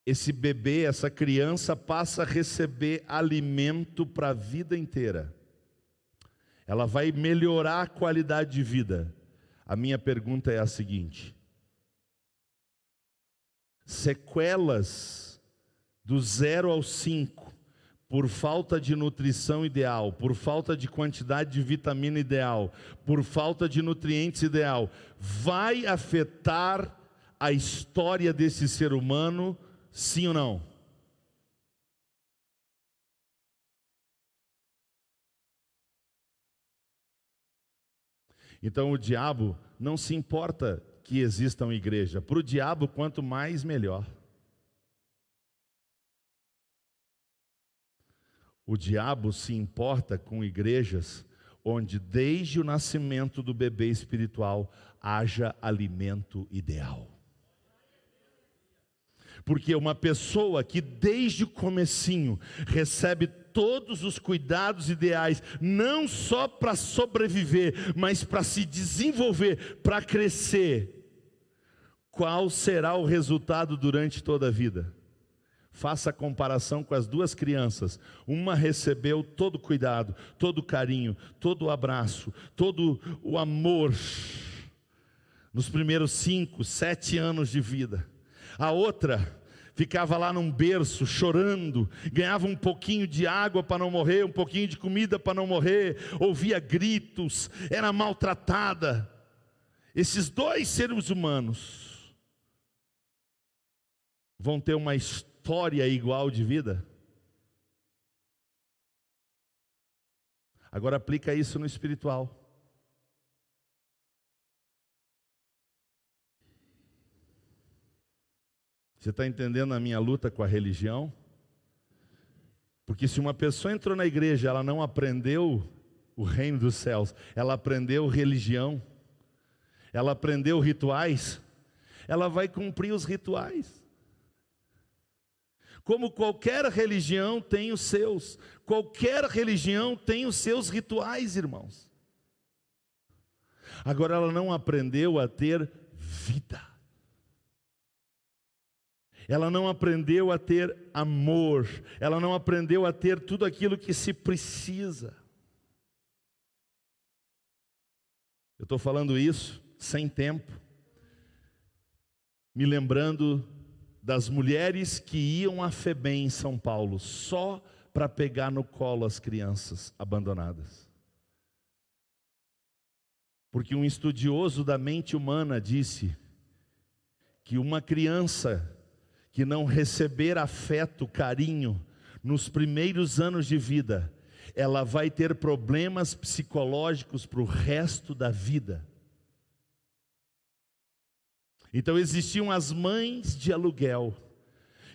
esse bebê, essa criança passa a receber alimento para a vida inteira. Ela vai melhorar a qualidade de vida. A minha pergunta é a seguinte: sequelas do 0 ao 5, por falta de nutrição ideal, por falta de quantidade de vitamina ideal, por falta de nutrientes ideal, vai afetar a história desse ser humano, sim ou não? Então o diabo não se importa que existam igrejas. Para o diabo, quanto mais, melhor. O diabo se importa com igrejas onde desde o nascimento do bebê espiritual haja alimento ideal. Porque uma pessoa que desde o comecinho recebe todos os cuidados ideais, não só para sobreviver, mas para se desenvolver, para crescer, qual será o resultado durante toda a vida? Faça a comparação com as duas crianças. Uma recebeu todo o cuidado, todo o carinho, todo o abraço, todo o amor nos primeiros 5, 7 anos de vida. A outra ficava lá num berço chorando, ganhava um pouquinho de água para não morrer, um pouquinho de comida para não morrer, ouvia gritos, era maltratada. Esses dois seres humanos vão ter uma história igual de vida? Agora aplica isso no espiritual. Você está entendendo a minha luta com a religião? Porque se uma pessoa entrou na igreja, ela não aprendeu o reino dos céus, ela aprendeu religião, ela aprendeu rituais, ela vai cumprir os rituais. Como qualquer religião tem os seus, qualquer religião tem os seus rituais, irmãos. Agora ela não aprendeu a ter vida. Ela não aprendeu a ter amor, ela não aprendeu a ter tudo aquilo que se precisa. Eu estou falando isso sem tempo. me lembrando das mulheres que iam à FEBEM em São Paulo só para pegar no colo as crianças abandonadas. Porque um estudioso da mente humana disse que uma criança que não receber afeto, carinho, nos primeiros anos de vida, ela vai ter problemas psicológicos para o resto da vida. Então existiam as mães de aluguel,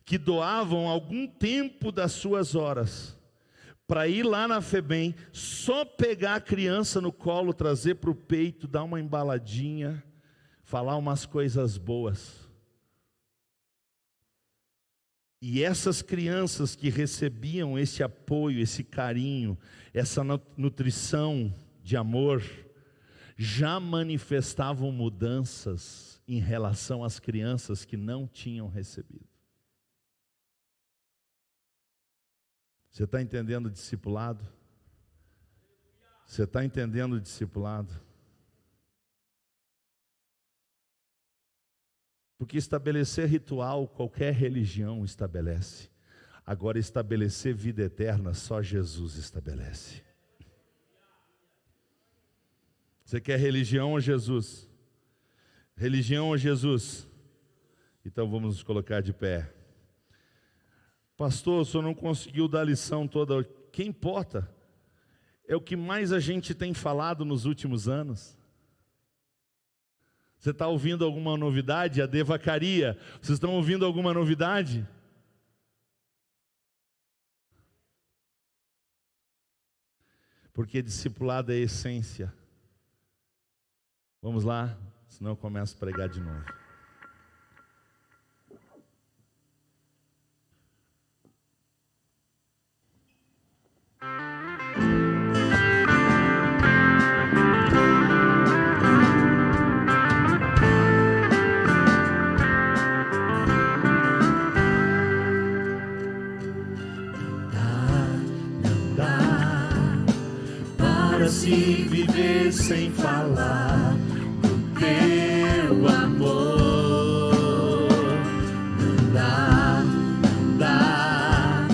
que doavam algum tempo das suas horas, para ir lá na FEBEM, só pegar a criança no colo, trazer para o peito, dar uma embaladinha, falar umas coisas boas. E essas crianças que recebiam esse apoio, esse carinho, essa nutrição de amor, já manifestavam mudanças em relação às crianças que não tinham recebido. Você está entendendo o discipulado? Você está entendendo o discipulado? Porque estabelecer ritual, qualquer religião estabelece. Agora, estabelecer vida eterna, só Jesus estabelece. Você quer religião ou Jesus? Religião ou Jesus? Então vamos nos colocar de pé. Pastor, o senhor não conseguiu dar a lição toda. Que importa? É o que mais a gente tem falado nos últimos anos. Você está ouvindo alguma novidade? A devacaria. Vocês estão ouvindo alguma novidade? Porque discipulado é essência. Vamos lá, senão eu começo a pregar de novo. Se viver sem falar do teu amor, não dá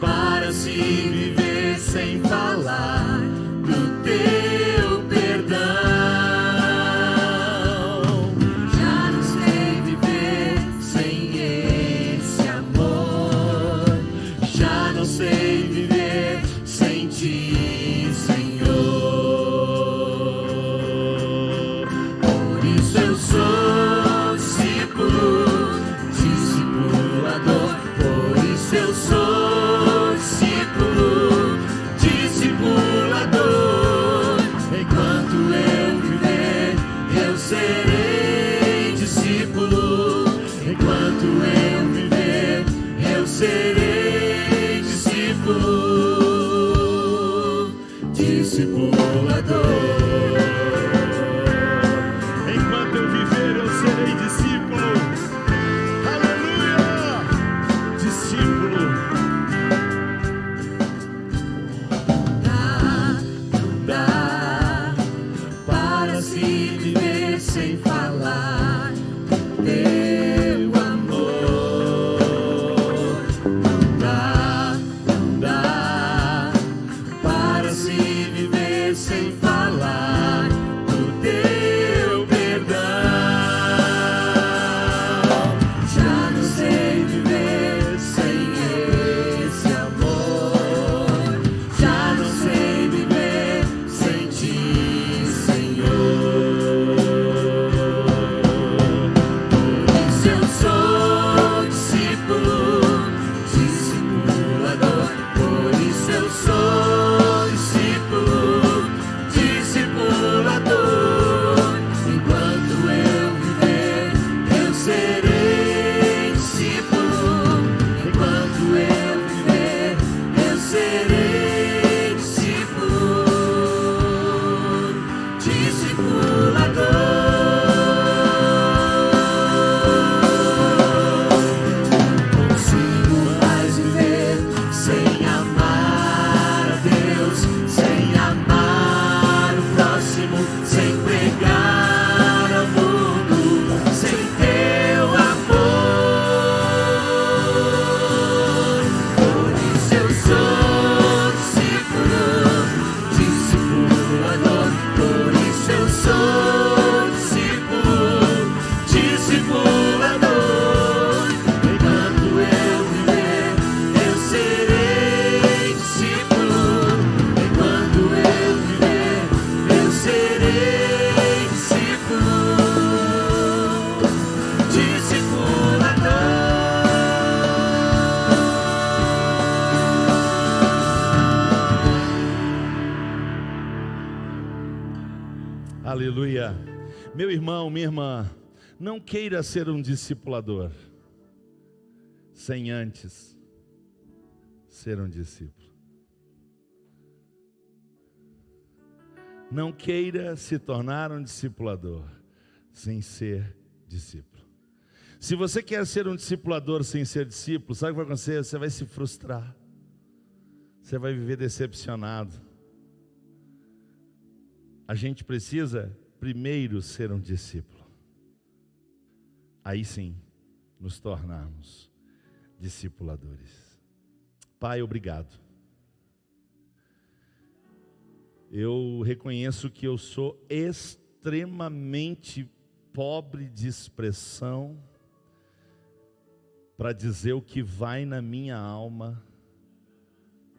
para se viver sem falar do teu perdão. Já não sei viver sem esse amor, já não sei viver sem ti, Senhor. Serei discípulo, discipulador. Enquanto eu viver, eu serei discípulo. Aleluia! Discípulo. Não dá para se viver sem falar teu amor. Sem falar do teu perdão, já não sei viver sem esse amor, já não sei viver sem ti, Senhor. Por isso eu sou discípulo, discipulador. Por isso eu sou discípulo, enquanto eu viver, eu serei discípulo. Enquanto eu viver, eu serei discípulo, discipulador. Não consigo mais viver sem amar a Deus. Aleluia. Meu irmão, minha irmã, não queira ser um discipulador sem antes ser um discípulo. Não queira se tornar um discipulador sem ser discípulo. Se você quer ser um discipulador sem ser discípulo, sabe o que vai acontecer? Você vai se frustrar. Você vai viver decepcionado. A gente precisa primeiro ser um discípulo. Aí sim, nos tornarmos discipuladores. Pai, obrigado. Eu reconheço que eu sou extremamente pobre de expressão para dizer o que vai na minha alma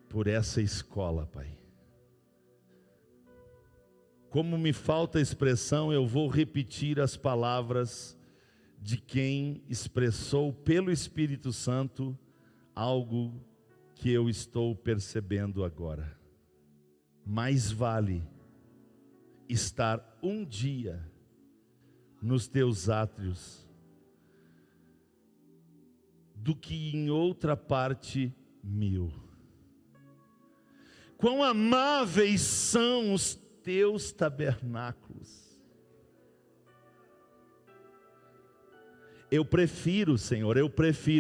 por essa escola, Pai. Como me falta expressão, eu vou repetir as palavras de quem expressou pelo Espírito Santo algo que eu estou percebendo agora. Mais vale estar um dia nos teus átrios do que em outra parte 1000. Quão amáveis são os teus tabernáculos. Eu prefiro, Senhor,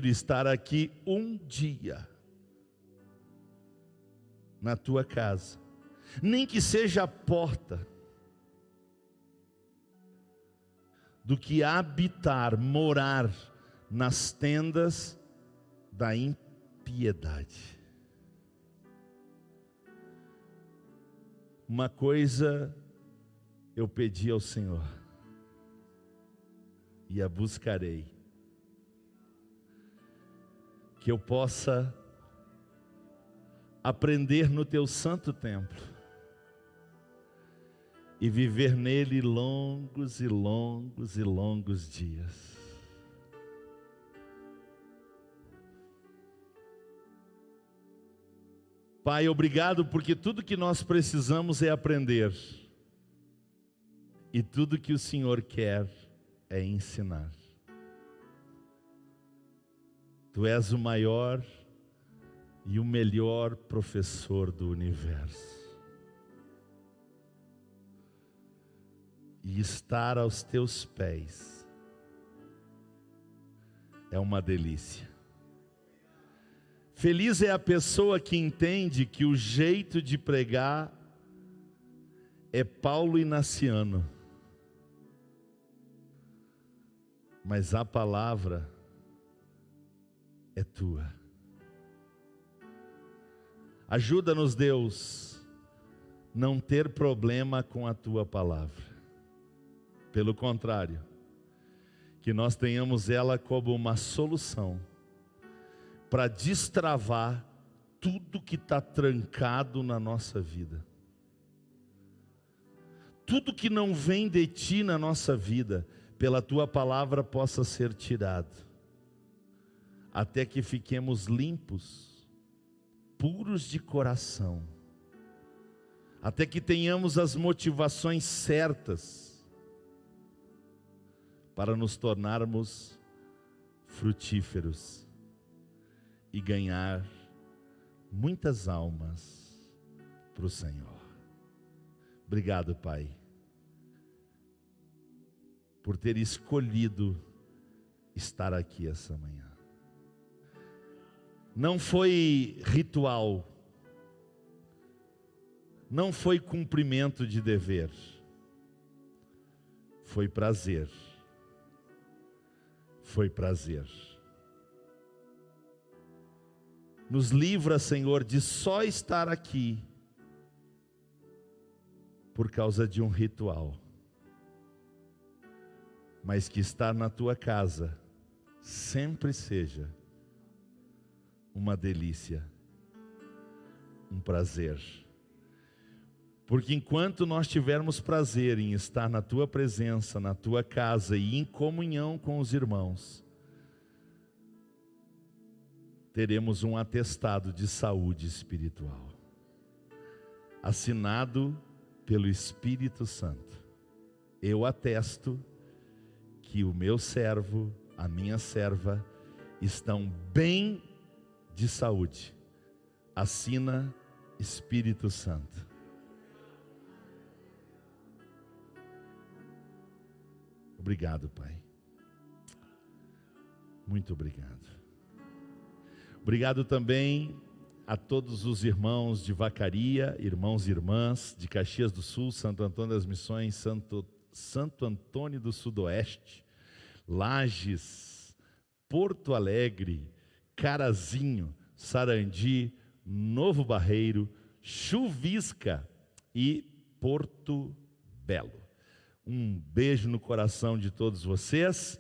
estar aqui um dia na tua casa, nem que seja a porta, do que habitar, morar nas tendas da impiedade. Uma coisa eu pedi ao Senhor, e a buscarei, que eu possa aprender no teu santo templo e viver nele longos e longos e longos dias. Pai, obrigado porque tudo que nós precisamos é aprender, e tudo que o Senhor quer é ensinar. Tu és o maior e o melhor professor do universo. E estar aos teus pés é uma delícia. Feliz é a pessoa que entende que o jeito de pregar é Paulo Inaciano, mas a palavra é tua. Ajuda-nos, Deus, não ter problema com a tua palavra. Pelo contrário, que nós tenhamos ela como uma solução para destravar tudo que está trancado na nossa vida. Tudo que não vem de ti na nossa vida, pela tua palavra possa ser tirado, até que fiquemos limpos, puros de coração, até que tenhamos as motivações certas para nos tornarmos frutíferos e ganhar muitas almas para o Senhor. Obrigado, Pai, por ter escolhido estar aqui essa manhã. Não foi ritual, não foi cumprimento de dever, foi prazer. Foi prazer. Nos livra, Senhor, de só estar aqui por causa de um ritual, mas que estar na tua casa sempre seja uma delícia, um prazer. Porque enquanto nós tivermos prazer em estar na tua presença, na tua casa e em comunhão com os irmãos, teremos um atestado de saúde espiritual, assinado pelo Espírito Santo. eu atesto que o meu servo, a minha serva, estão bem de saúde. Assina Espírito Santo. Obrigado, Pai. Muito obrigado. Obrigado também a todos os irmãos de Vacaria, irmãos e irmãs de Caxias do Sul, Santo Antônio das Missões, Santo Antônio do Sudoeste, Lages, Porto Alegre, Carazinho, Sarandi, Novo Barreiro, Chuvisca e Porto Belo. Um beijo no coração de todos vocês.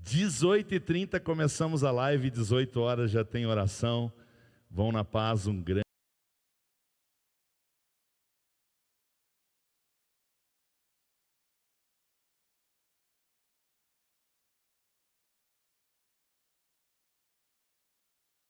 18h30 começamos a live, 18 horas já tem oração. Vão na paz, um grande